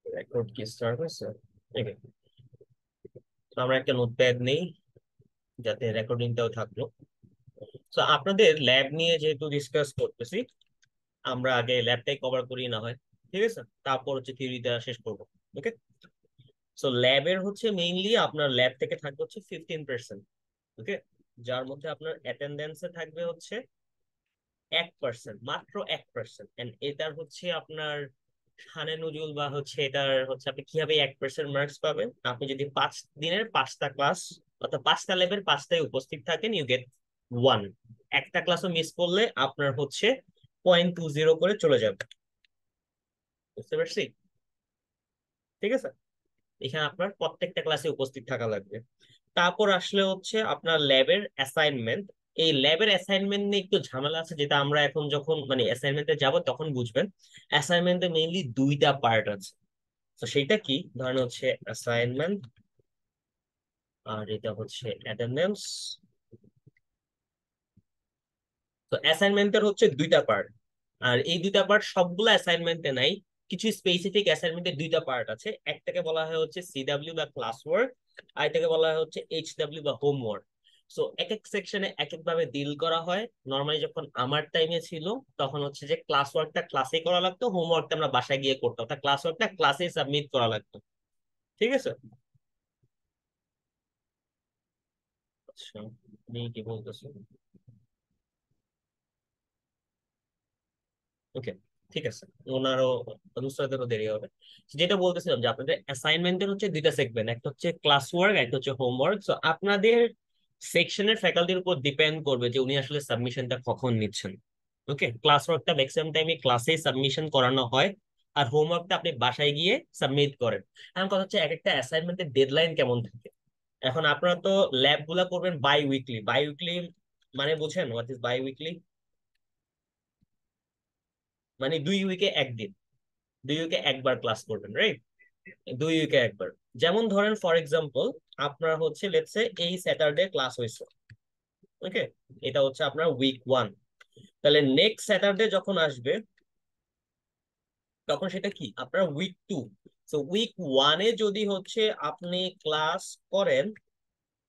Record কি start হয়েছে? ওকে, তো আমরা একটা নোটপ্যাড নেই যাতে রেকর্ডিংটাও থাকলো। তো আপনাদের ল্যাব নিয়ে যেহেতু ডিসকাস করতেছি, আমরা আগে ল্যাবটাই কভার করি না হয়, ঠিক আছে? তারপর হচ্ছে থিওরিটা শেষ করবো। ওকে, সো ল্যাবের হচ্ছে মেইনলি আপনার ল্যাব থেকে থাকবে হচ্ছে 15%। ওকে, যার মধ্যে আপনার অ্যাটেন্ডেন্সে থাকবে হচ্ছে 1%, মাত্র 1%। এন্ড এটার হচ্ছে আপনার খানে নজুল বা হচ্ছে এটার হচ্ছে আপনি কিভাবে 1% মার্কস পাবেন। আপনি যদি 5 দিনের 5টা ক্লাস অর্থাৎ 5টা ল্যাবের 5টায় উপস্থিত থাকেন, ইউ গেট 1। একটা ক্লাসও মিস করলে আপনার হচ্ছে 0.20 করে চলে যাবে। বুঝতে পারছি? ঠিক আছে, এখানে আপনার প্রত্যেকটা ক্লাসে উপস্থিত থাকা লাগবে। তারপর আসলে হচ্ছে আপনার ল্যাবের অ্যাসাইনমেন্ট। এই ল্যাবের অ্যাসাইনমেন্ট নিয়ে একটু ঝামেলা আছে, যেটা আমরা এখন যখন মানে অ্যাসাইনমেন্টে যাব তখন বুঝবেন। অ্যাসাইনমেন্টে মেইনলি দুইটা পার্ট আছে। তো সেইটা কি, ধরেন হচ্ছে অ্যাসাইনমেন্ট আর এটা হচ্ছে অ্যাটেন্ডেন্স। তো অ্যাসাইনমেন্টের হচ্ছে দুইটা পার্ট, আর এই দুইটা পার্ট সবগুলো অ্যাসাইনমেন্টে নাই। কিছু স্পেসিফিক অ্যাসাইনমেন্টের দুইটা পার্ট আছে। একটাকে বলা হয় হচ্ছে সিডাব্লিউ বা ক্লাস ওয়ার্ক, আর এটাকে বলা হয় হচ্ছে এইচডাব্লিউ বা হোমওয়ার্ক। সো এক এক সেকশনে এক এক ভাবে ডিল করা হয়। নর্মালি যখন আমার টাইমে ছিল তখন হচ্ছে যে ক্লাস ওয়ার্কটা ক্লাসে করা লাগতো, হোমওয়ার্কটা আমরা বাসায় গিয়ে করতাম, অর্থাৎ ক্লাস ওয়ার্কটা ক্লাসে সাবমিট করা লাগতো। ঠিক আছে? আচ্ছা, আপনি কি বলতেছেন? ওকে, ঠিক আছে। ওনারও দুসরাদেরও দেরি হবে। যেটা বলতেছিলাম যে আপনাদের অ্যাসাইনমেন্টের হচ্ছে দুইটা সেগমেন্ট, একটা হচ্ছে ক্লাস ওয়ার্ক, একটা হচ্ছে হোমওয়ার্ক। সো আপনাদের সেকশনের ফ্যাকাল্টির উপর ডিপেন্ড করবে যে উনি আসলে সাবমিশনটা কখন নিচ্ছেন। ওকে, ক্লাস ওয়ার্কটা ম্যাক্সিমাম টাইমে ক্লাসে সাবমিশন করানো হয়, আর হোমওয়ার্কটা আপনি বাসায় গিয়ে সাবমিট করেন। এখন কথা হচ্ছে এক একটা অ্যাসাইনমেন্টের ডেডলাইন কেমন থাকে। এখন আপনারা তো ল্যাব গুলা করবেন বাই উইকলি। বাই উইকলি মানে বুঝেন হোয়াট ইজ বাই উইকলি? মানে 2 উইকে একদিন, 2 উইকে একবার ক্লাস করবেন, রাইট? 2 উইকে একবার। যেমন ধরেন ফর এক্সাম্পল, আপনার হচ্ছে লেটস সে এই স্যাটারডে ক্লাস হয়েছে। ওকে, এটা হচ্ছে আপনার উইক 1। তাহলে নেক্সট স্যাটারডে যখন আসবে তখন সেটা কি আপনার উইক 2। তো উইক 1-এ যদি হচ্ছে আপনি ক্লাস করেন,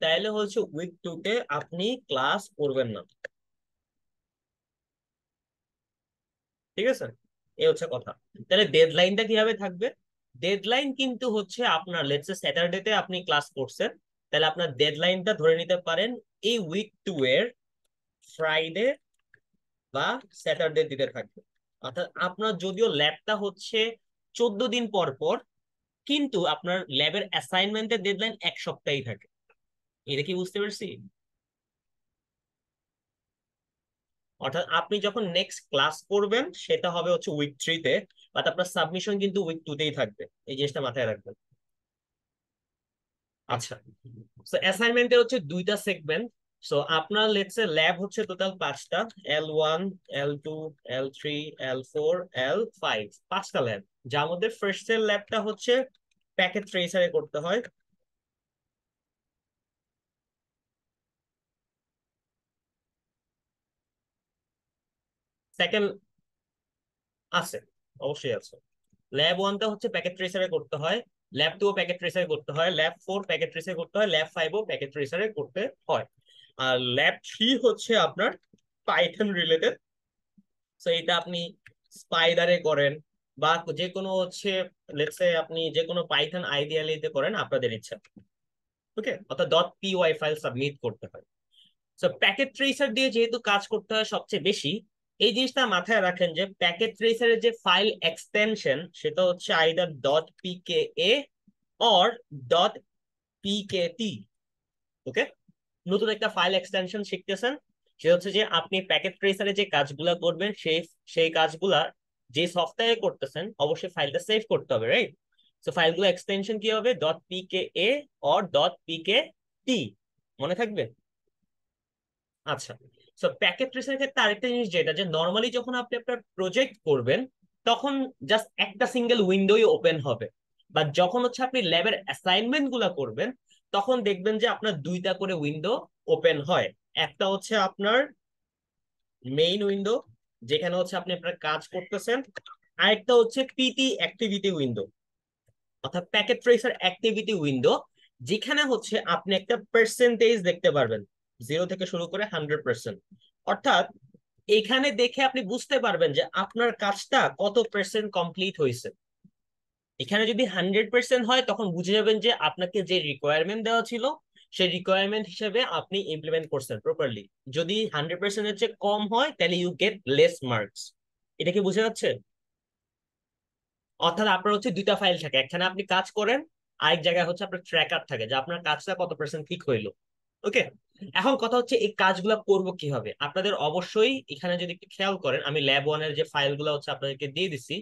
তাহলে হচ্ছে উইক 2-তে আপনি ক্লাস করবেন না। ঠিক আছে, এই হচ্ছে কথা। তাহলে ডেডলাইনটা কিভাবে থাকবে? ডেডলাইন কিন্তু হচ্ছে আপনার লেটস সে স্যাটারডেতে আপনি ক্লাস করছেন, তাহলে আপনার ডেডলাইনটা ধরে নিতে পারেন এই উইক 2 এর ফ্রাইডে বা স্যাটারডে দিতে থাকবে। অর্থাৎ আপনার যদিও ল্যাবটা হচ্ছে 14 দিন পর পর, কিন্তু আপনার ল্যাবের অ্যাসাইনমেন্টের ডেডলাইন 1 সপ্তাহই থাকে। এটা কি বুঝতে পারছি? অর্থাৎ আপনি যখন নেক্সট ক্লাস করবেন সেটা হবে হচ্ছে উইক 3-তে, বাট আপনার সাবমিশন কিন্তু উইক 2-তেই থাকবে। এই জিনিসটা মাথায় রাখবেন। আচ্ছা, সো অ্যাসাইনমেন্টের হচ্ছে দুইটা সেগমেন্ট। সো আপনার লেটস সে ল্যাব হচ্ছে টোটাল 5টা, L1, L2, L3, L4, L5, 5টা ল্যাব। যার মধ্যে ফার্স্ট এর ল্যাবটা হচ্ছে প্যাকেট ট্রেসারে করতে হয়। সেকেন্ড আছে, অবশ্যই আছে। ল্যাব 1টা হচ্ছে প্যাকেট ট্রেসারে করতে হয়, ল্যাব 2ও প্যাকেট ট্রেসারে করতে হয়, ল্যাব 4 প্যাকেট ট্রেসারে করতে হয়, ল্যাব 5ও প্যাকেট ট্রেসারে করতে হয়। আর ল্যাব 3 হচ্ছে আপনার পাইথন রিলেটেড। তো এটা আপনি স্পাইডারে করেন বা যে কোনো হচ্ছে লেটস সে আপনি যে কোনো পাইথন আইডিয়ালিতে করেন, আপনাদের ইচ্ছা। ওকে, অর্থাৎ .py ফাইল সাবমিট করতে হয়। সো প্যাকেট ট্রেসার দিয়ে যেহেতু কাজ করতে হয় সবচেয়ে বেশি, এই জিনিসটা মাথায় রাখেন যে প্যাকেট ট্রেসারের যে ফাইল এক্সটেনশন সেটা হচ্ছে আইদার .pka অর .pkt। ওকে, নতুন একটা ফাইল এক্সটেনশন শিখতেছেন, সেটা হচ্ছে যে আপনি প্যাকেট ট্রেসারে যে কাজগুলা করবেন সেই সেই কাজগুলা যে সফটওয়্যারে করতেছেন অবশ্যই ফাইলটা সেভ করতে হবে, রাইট? তো ফাইলগুলো এক্সটেনশন কি হবে, .pka অর .pkt, মনে থাকবে? আচ্ছা, সো প্যাকেট ট্রেসের ক্ষেত্রে আরেকটা জিনিস যেটা যে নর্মালি যখন আপনি আপনার প্রজেক্ট করবেন তখন জাস্ট একটা সিঙ্গেল উইন্ডোই ওপেন হবে। বা যখন হচ্ছে আপনি ল্যাবের অ্যাসাইনমেন্ট গুলা করবেন তখন দেখবেন যে আপনার দুইটা করে উইন্ডো ওপেন হয়। একটা হচ্ছে আপনার মেইন উইন্ডো, যেখানে হচ্ছে আপনি আপনার কাজ করতেছেন। আরেকটা হচ্ছে পিটি অ্যাক্টিভিটি উইন্ডো, অর্থাৎ প্যাকেট ট্রেসার অ্যাক্টিভিটি উইন্ডো, যেখানে হচ্ছে আপনি একটা পার্সেন্টেজ দেখতে পারবেন, 0 থেকে শুরু করে 100%। অর্থাৎ এখানে দেখে আপনি বুঝতে পারবেন যে আপনার কাজটা কত পার্সেন্ট কমপ্লিট হয়েছে। এখানে যদি 100% হয় তখন বুঝে যাবেন যে আপনাকে যে রিকোয়ারমেন্ট দেওয়া ছিল সেই রিকোয়ারমেন্ট হিসেবে আপনি ইমপ্লিমেন্ট করছেন প্রপারলি। যদি 100%-এর চেয়ে কম হয় তাহলে ইউ গেট লেস মার্কস। এটা কি বুঝে যাচ্ছে? অর্থাৎ আপনার হচ্ছে দুইটা ফাইল থাকে, একখানে আপনি কাজ করেন, আরেক জায়গায় হচ্ছে আপনার ট্র্যাকার থাকে যে আপনার কাজটা কত পার্সেন্ট ঠিক হইলো। ওকে, এখন কথা হচ্ছে এই কাজগুলো করবো কিভাবে। আপনাদের অবশ্যই এখানে যদি একটু খেয়াল করেন, আমি ল্যাব ওয়ানের যে ফাইলগুলো হচ্ছে আপনাদেরকে দিয়ে দিছি,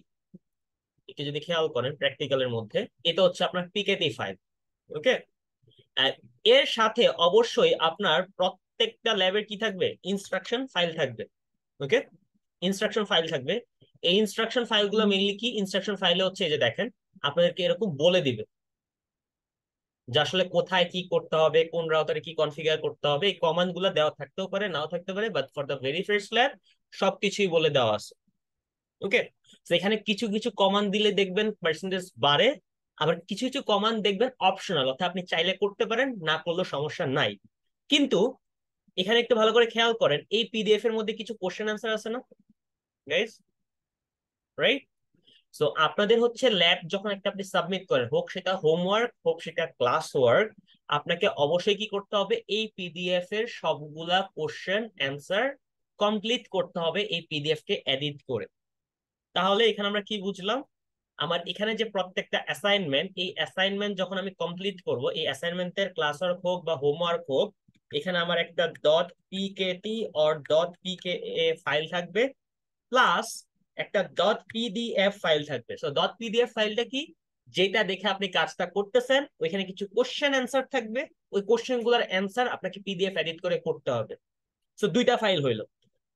একটু যদি খেয়াল করেন প্র্যাকটিক্যালের মধ্যে, এটা হচ্ছে আপনার পিকেটি ফাইল। ওকে, এর সাথে অবশ্যই আপনার প্রত্যেকটা ল্যাবের কি থাকবে, ইনস্ট্রাকশন ফাইল থাকবে। ওকে, ইনস্ট্রাকশন ফাইল থাকবে। এই ইনস্ট্রাকশন ফাইলগুলো মেইনলি কি, ইনস্ট্রাকশন ফাইলে হচ্ছে এই যে দেখেন আপনাদেরকে এরকম বলে দিবে যে আসলে কোথায় কি করতে হবে, কোন রাউটারে কি কনফিগার করতে হবে। এই কমান্ড গুলো দেওয়া থাকতেও পারে নাও থাকতে পারে, but for the very first lab সবকিছুই বলে দেওয়া আছে। ওকে, তো এখানে কিছু কিছু কমান্ড দিলে দেখবেন পার্সেন্টেজ বাড়ে, আবার কিছু কিছু কমান্ড দেখবেন অপশনাল, অর্থাৎ আপনি চাইলে করতে পারেন, না করলেও সমস্যা নাই। কিন্তু এখানে একটু ভালো করে খেয়াল করেন, এই পিডিএফ এর মধ্যে কিছু কোশ্চেন আনসার আছে না গাইস, রাইট? সো আপনাদের হচ্ছে ল্যাব যখন একটা আপনি সাবমিট করেন, হোক সেটা হোমওয়ার্ক হোক সেটা ক্লাস ওয়ার্ক, আপনাকে অবশ্যই কি করতে হবে, এই পিডিএফ এর সবগুলা কোশ্চেন অ্যান্সার কমপ্লিট করতে হবে এই পিডিএফ কে এডিট করে। তাহলে এখানে আমরা কি বুঝলাম, আমার এখানে যে প্রত্যেকটা অ্যাসাইনমেন্ট, এই অ্যাসাইনমেন্ট যখন আমি কমপ্লিট করব, এই অ্যাসাইনমেন্টের ক্লাস ওয়ার্ক হোক বা হোমওয়ার্ক হোক, এখানে আমার একটা dot PKT or dot PK file থাকবে, প্লাস একটা ডট পিডিএফ ফাইল থাকবে। সো ডট পিডিএফ ফাইলটা কি, যেটা দেখে আপনি কাজটা করতেছেন, ওইখানে কিছু কোশ্চেন অ্যান্সার থাকবে, ওই কোশ্চেন গুলার অ্যান্সার আপনাকে পিডিএফ এডিট করে করতে হবে। সো দুইটা ফাইল হইলো।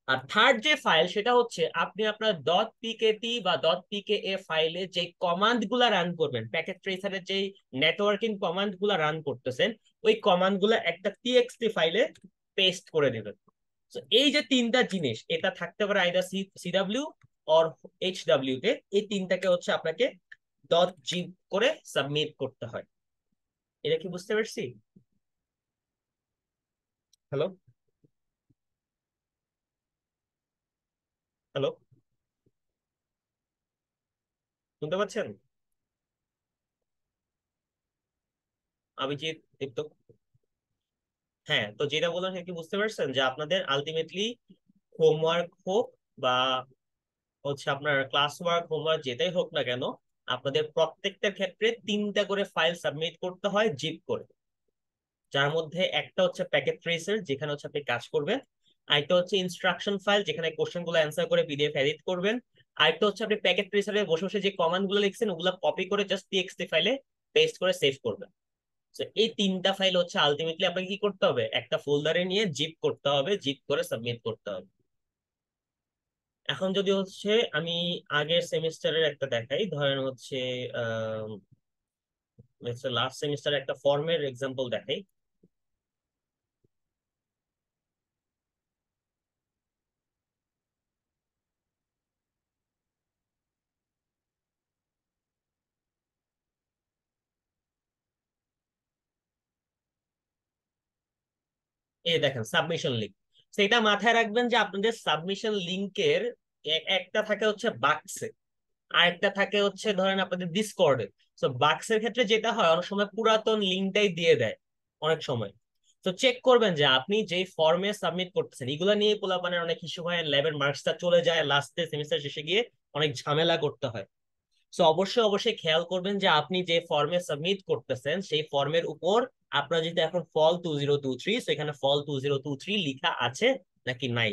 আর থার্ড যে ফাইল সেটা হচ্ছে আপনি আপনার ডট পিকেটি বা ডট পিকে ফাইলে যে কমান্ড গুলা রান করবেন, প্যাকেট ট্রেসারের যে নেটওয়ার্কিং কমান্ড গুলা রান করতেছেন, ওই কমান্ড গুলা একটা টিএক্সটি ফাইলে পেস্ট করে দেবেন। তো এই যে তিনটা জিনিস, এটা থাকতে পারে আইদার সিডাব্লিউ অর এইচডাব্লিউ তে, এই তিনটাকে হচ্ছে আপনাকে ডট জিপ করে সাবমিট করতে হয়। এটা কি বুঝতে পারছি? হ্যালো, হ্যালো, শুনতে পাচ্ছেন? অভিজিৎ, দীপ্ত? হ্যাঁ, তো যেটা বললাম সেটা কি বুঝতে পারছেন যে আপনাদের আলটিমেটলি হোমওয়ার্ক হোক বা হচ্ছে আপনার ক্লাস ওয়ার্ক হোমওয়ার্ক যেটাই হোক না কেন, আপনাদের প্রত্যেকটা ক্ষেত্রে তিনটা করে ফাইল সাবমিট করতে হয় জিপ করে। যার মধ্যে একটা হচ্ছে প্যাকেট ট্রেসার, যেখানে হচ্ছে আপনি কাজ করবেন। আরেকটা হচ্ছে ইনস্ট্রাকশন ফাইল, যেখানে কোশ্চেন গুলো অ্যান্সার করে পিডিএফ এডিট করবেন। আরেকটা হচ্ছে আপনি প্যাকেট ট্রেসারে বসে বসে যে কমান্ড গুলো লিখছেন ওগুলো কপি করে জাস্ট টিএক্সটি ফাইলে পেস্ট করে সেভ করবেন। তো এই তিনটা ফাইল হচ্ছে আলটিমেটলি আপনাকে কি করতে হবে, একটা ফোল্ডারে নিয়ে জিপ করতে হবে, জিপ করে সাবমিট করতে হবে। এখন যদি হচ্ছে আমি আগের সেমিস্টারের একটা দেখাই, ধরেন হচ্ছে লাস্ট সেমিস্টার একটা ফর্মের এক্সাম্পল দেখাই। এই দেখেন সাবমিশন লিঙ্ক। সেটা মাথায় রাখবেন যে আপনাদের সাবমিশন লিঙ্কের একটা থাকে হচ্ছে বাক্সে, আর একটা থাকে হচ্ছে ধরেন আপনাদের ডিসকর্ডে। তো বাক্সের ক্ষেত্রে যেটা হয়, অনেক সময় পুরাতন লিঙ্কটাই দিয়ে দেয় অনেক সময়। তো চেক করবেন যে আপনি যে ফর্মে সাবমিট করতেছেন, এগুলো নিয়ে পোলাপানের অনেক ইস্যু হয়, ল্যাবের মার্কসটা চলে যায়, লাস্টে সেমিস্টার শেষে গিয়ে অনেক ঝামেলা করতে হয়। সো অবশ্যই অবশ্যই খেয়াল করবেন যে আপনি যে ফর্মে সাবমিট করতেছেন সেই ফর্মের উপর আপনার যদি এখন ফল 2023, সেখানে ফল 2023 লিখা আছে নাকি নাই,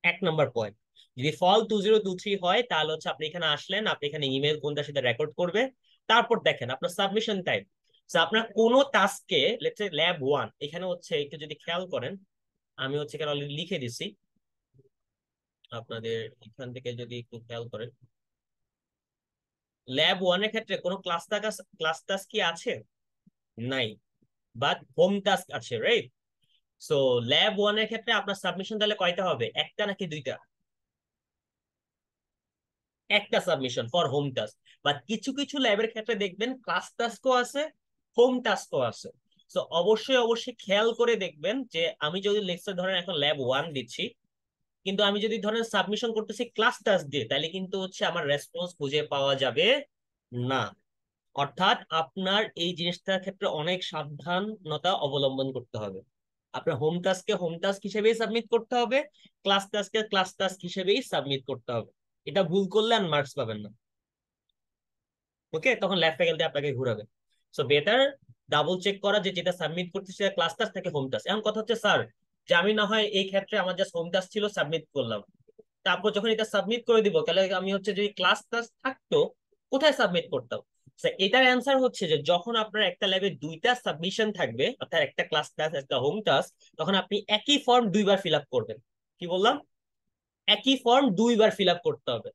1 নম্বর পয়েন্ট। যদি ফল 2023 হয় তাহলে হচ্ছে আপনি এখানে আসলেন, আপনি এখানে ইমেল কোনটা সেটা রেকর্ড করবে। তারপর দেখেন আপনার সাবমিশন টাইপ। আপনার কোনো টাস্কে, লেটস সে ল্যাব 1, এখানে হচ্ছে একটু যদি খেয়াল করেন, আমি হচ্ছে এখানে অলরেডি লিখে দিছি, আপনাদের এখান থেকে যদি একটু খেয়াল করেন, ল্যাব 1 এর ক্ষেত্রে কোনো ক্লাস টাস্ক কি আছে? নাই, বাট হোম টাস্ক আছে, রাইট? সো ল্যাব 1 এর ক্ষেত্রে আপনার সাবমিশন তাহলে কয়টা হবে, একটা নাকি দুইটা? একটা submission for home task. But কিছু কিছু ল্যাবের ক্ষেত্রে দেখবেন ক্লাস টাস্কও আছে, হোম টাস্কও আছে। তো অবশ্যই অবশ্যই খেয়াল করে দেখবেন যে আমি যদি লেকচার ধরেন এখন ল্যাব 1 দিচ্ছি, কিন্তু আমি যদি ধরেন সাবমিশন করতেছি ক্লাস টাস্ক দিয়ে, তাহলে কিন্তু হচ্ছে আমার রেসপন্স খুঁজে পাওয়া যাবে না। অর্থাৎ আপনার এই জিনিসটার ক্ষেত্রে অনেক সাবধানতা অবলম্বন করতে হবে। আপনার হোম টাস্ককে হোম টাস্ক হিসেবেই সাবমিট করতে হবে, ক্লাস টাস্ককে ক্লাস টাস্ক হিসেবেই সাবমিট করতে হবে। এটা ভুল করলে আর মার্কস পাবেন না। ওকে, তখন ল্যাব ফ্যাকাল্টি আপনাকে ঘুরাবে। সো বেটার ডাবল চেক করা যে যেটা সাবমিট করতেছি সেটা ক্লাস টাস্ক নাকি হোম টাস্ক। এখন কথা হচ্ছে স্যার, যে আমি না হয় এই ক্ষেত্রে আমার জাস্ট হোম টাস্ক ছিল, সাবমিট করলাম, তারপর যখন এটা সাবমিট করে দিব তাহলে আমি হচ্ছে যদি ক্লাস টাস্ক থাকতো কোথায় সাবমিট করতাম? এটার অ্যান্সার হচ্ছে যে যখন আপনার একটা ল্যাবে দুইটা সাবমিশন থাকবে, অর্থাৎ একটা ক্লাস টাস্ক একটা হোম টাস্ক, তখন আপনি একই ফর্ম দুইবার ফিল আপ করবেন। কি বললাম? একই ফর্ম দুইবার ফিল আপ করতে হবে।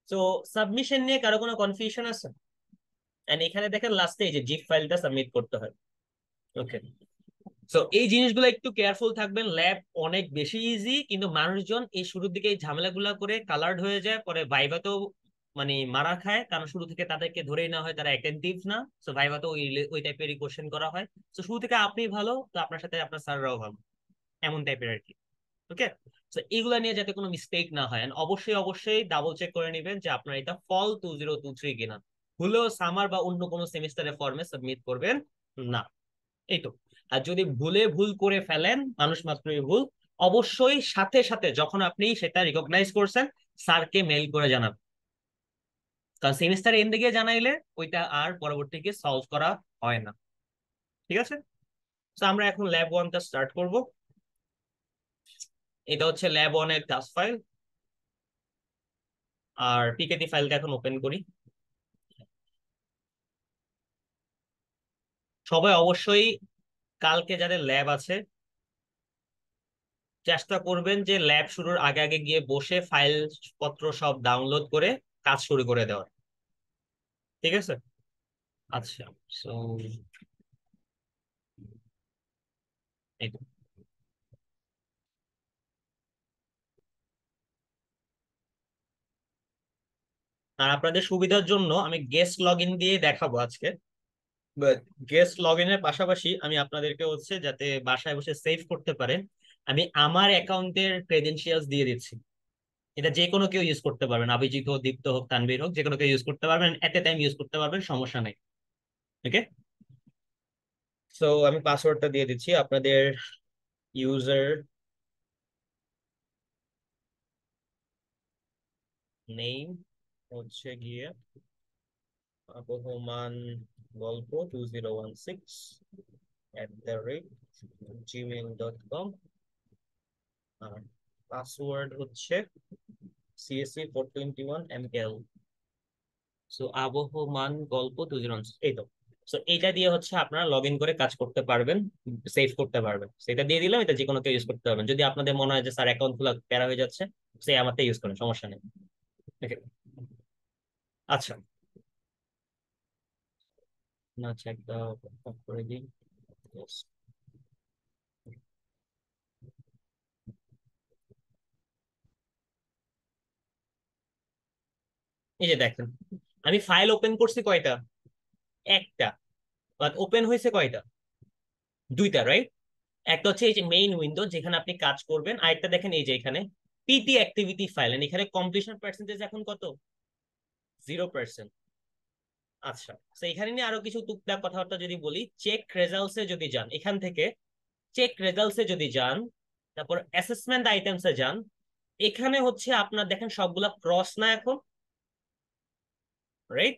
তো সাবমিশন নিয়ে কারো কোনো কনফিউশন আছে? এন্ড এখানে দেখেন লাস্টে এই যে জিপ ফাইলটা সাবমিট করতে হয়। ওকে, তো এই জিনিসগুলো একটু কেয়ারফুল থাকবেন। ল্যাব অনেক বেশি ইজি, কিন্তু মানুষজন এই শুরুর দিকে এই ঝামেলাগুলা করে কালার্ড হয়ে যায়, পরে ভাইভাতেও মানে মারা খায়, কারণ শুরু থেকে তাদেরকে ধরেই না হয় তারা অ্যাটেন্টিভ না। তো ভাইভাতেও ওই ওই টাইপেরই কোশ্চেন করা হয়। তো শুরু থেকে আপনি ভালো, তো আপনার সাথে আপনার স্যাররাও ভালো, এমন টাইপের আর কি। ওকে, তো এইগুলা নিয়ে যাতে কোনো মিস্টেক না হয়, and অবশ্যই অবশ্যই ডাবল চেক করে নেবেন যে আপনার এটা ফল 2023 কিনা। হলেও সামার বা অন্য কোনো সেমিস্টারের ফর্মে সাবমিট করবেন না। এই তো। আর যদি ভুল করে ফেলেন, মানুষ মাত্রই ভুল, অবশ্যই সাথে সাথে যখন আপনি সেটা রিকগনাইজ করছেন স্যারকে মেইল করে জানাবেন। কারণ সেমিস্টার এন্ডে গিয়ে জানাইলে ওইটা আর পরবর্তীতে সলভ করা হয় না। ঠিক আছে, তো আমরা এখন ল্যাব 1টা স্টার্ট করব। এটা হচ্ছে ল্যাব 1 এর টাস্ক ফাইল। আর পিকেটি ফাইলটা এখন ওপেন করি। সবাই অবশ্যই কালকে যাদের ল্যাব আছে চেষ্টা করবেন যে ল্যাব শুরুর আগে আগে গিয়ে বসে ফাইল পত্র সব ডাউনলোড করে কাজ শুরু করে দেওয়ার। ঠিক আছে, আচ্ছা। সো এই তো। আর আপনাদের সুবিধার জন্য আমি গেস্ট লগ ইন দিয়ে দেখাবো আজকে। বাট গেস্ট লগ ইনের পাশাপাশি আমি আপনাদেরকে হচ্ছে যাতে বাসায় বসে সেভ করতে পারেন, আমি আমার অ্যাকাউন্টের ক্রেডেনশিয়ালস দিয়ে দিচ্ছি। এটা যে কোনো কেউ ইউজ করতে পারবেন, অভিজিৎ হোক, দীপ্ত হোক, তানভীর হোক, যে কোনো কেউ ইউজ করতে পারবেন, এট এ টাইম ইউজ করতে পারবেন, সমস্যা নেই। ওকে, সো আমি পাসওয়ার্ডটা দিয়ে দিচ্ছি। আপনাদের ইউজার নেম হচ্ছে গিয়ে আবহমান গল্প 2016@gmail.com। আর পাসওয়ার্ড হচ্ছে CSC421ML। সো আবহমান গল্প 2016, এই তো। সো এইটা দিয়ে হচ্ছে আপনারা লগ ইন করে কাজ করতে পারবেন, সেভ করতে পারবেন। সেটা দিয়ে দিলাম, এটা যে কোনো কেউ ইউজ করতে পারবেন। যদি আপনাদের মনে হয় যে স্যার অ্যাকাউন্ট খোলা প্যারা হয়ে যাচ্ছে, সে আমারটা ইউজ করেন, সমস্যা নেই। Okay, আচ্ছা। না, আচ্ছা, একটা অফ করে দিই। Yes. এই যে দেখেন, আমি ফাইল ওপেন করছি কয়টা? একটা। বাট ওপেন হয়েছে কয়টা? দুইটা, রাইট? একটা হচ্ছে এই যে মেইন উইন্ডো যেখানে আপনি কাজ করবেন, আর একটা দেখেন এই যে এখানে পিটি অ্যাক্টিভিটি ফাইল, এখানে কমপ্লিশন পার্সেন্টেজ এখন কত? 0%। আচ্ছা, তো এখানে নিয়ে আরো কিছু টুকটাক কথাবার্তা যদি বলি, চেক রেজাল্টস এ যদি যান, এখান থেকে চেক রেজাল্টস এ যদি যান, তারপর অ্যাসেসমেন্ট আইটেমস এ যান, এখানে হচ্ছে আপনার দেখেন সবগুলা ক্রস না এখন, রাইট?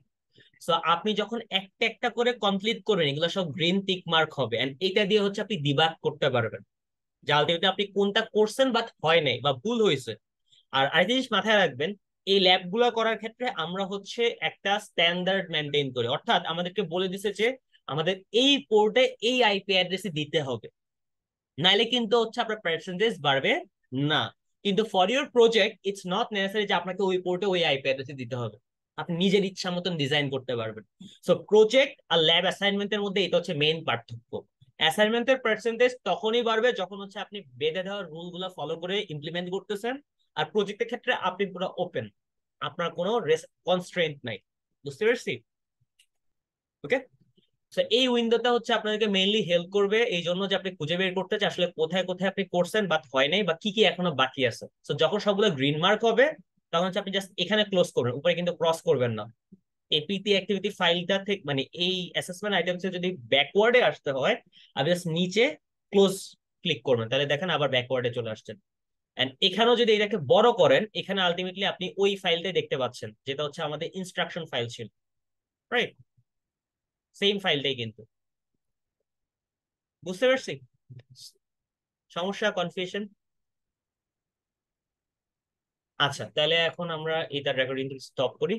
সো আপনি যখন একটা একটা করে কমপ্লিট করবেন এগুলো সব গ্রিন টিক মার্ক হবে, এন্ড এটা দিয়ে হচ্ছে আপনি ডিবাগ করতে পারবেন যে আলটিমেটলি আপনি কোনটা করছেন বাট হয় নাই বা ভুল হয়েছে। আর আরেকটা জিনিস মাথায় রাখবেন, এই ল্যাব গুলো করার ক্ষেত্রে আমরা হচ্ছে একটা স্ট্যান্ডার্ড মেনটেন করি, অর্থাৎ আমাদেরকে বলে দিছে যে আমাদের এই পোর্টে এই আইপি অ্যাড্রেসে দিতে হবে, নাইলে কিন্তু হচ্ছে আপনার পার্সেন্টেজ বাড়বে না। কিন্তু for your project it's not necessary যে আপনাকে ওই পোর্টে ওই আইপি অ্যাড্রেসে দিতে হবে, আপনি নিজের ইচ্ছা মতন ডিজাইন করতে পারবেন। সো প্রজেক্ট আর ল্যাব অ্যাসাইনমেন্টের মধ্যে এটা হচ্ছে মেইন পার্থক্য। অ্যাসাইনমেন্টের পার্সেন্টেজ তখনই বাড়বে যখন হচ্ছে আপনি বেঁধে দেওয়ার রুল গুলো ফলো করে ইমপ্লিমেন্ট করতেছেন, আর প্রজেক্টের ক্ষেত্রে আপনি পুরো ওপেন। আপনার কোনো কনস্ট্রেন্ট নাই। বুঝতে পারছি? ওকে। তো এই উইন্ডোটা হচ্ছে আপনাদেরকে মেইনলি হেল্প করবে এই জন্য যে আপনি খুঁজে বের করতে চান আসলে কোথায় কোথায় আপনি করছেন বাট হয় নাই, বা কি কি এখনো বাকি আছে। তো যখন সবগুলো গ্রিন মার্ক হবে তখন হচ্ছে আপনি জাস্ট এখানে ক্লোজ করবেন, উপরে কিন্তু ক্রস করবেন না। এপিটি অ্যাক্টিভিটি ফাইলটা থেকে মানে এই অ্যাসেসমেন্ট আইটেমসে যদি ব্যাকওয়ার্ডে আসতে হয় আপনি জাস্ট নিচে ক্লোজ ক্লিক করবেন, তাহলে দেখেন আবার ব্যাকওয়ার্ডে চলে আসছেন। এন্ড এখানেও যদি এটাকে বড় করেন এখানে আলটিমেটলি আপনি ওই ফাইলটাই দেখতে পাচ্ছেন যেটা হচ্ছে আমাদের ইনস্ট্রাকশন ফাইল ছিল, রাইট? সেম ফাইলটাই কিন্তু। বুঝতে পারছি? সমস্যা, কনফিউশন? আচ্ছা, তাহলে এখন আমরা এটার রেকর্ডিং স্টপ করি।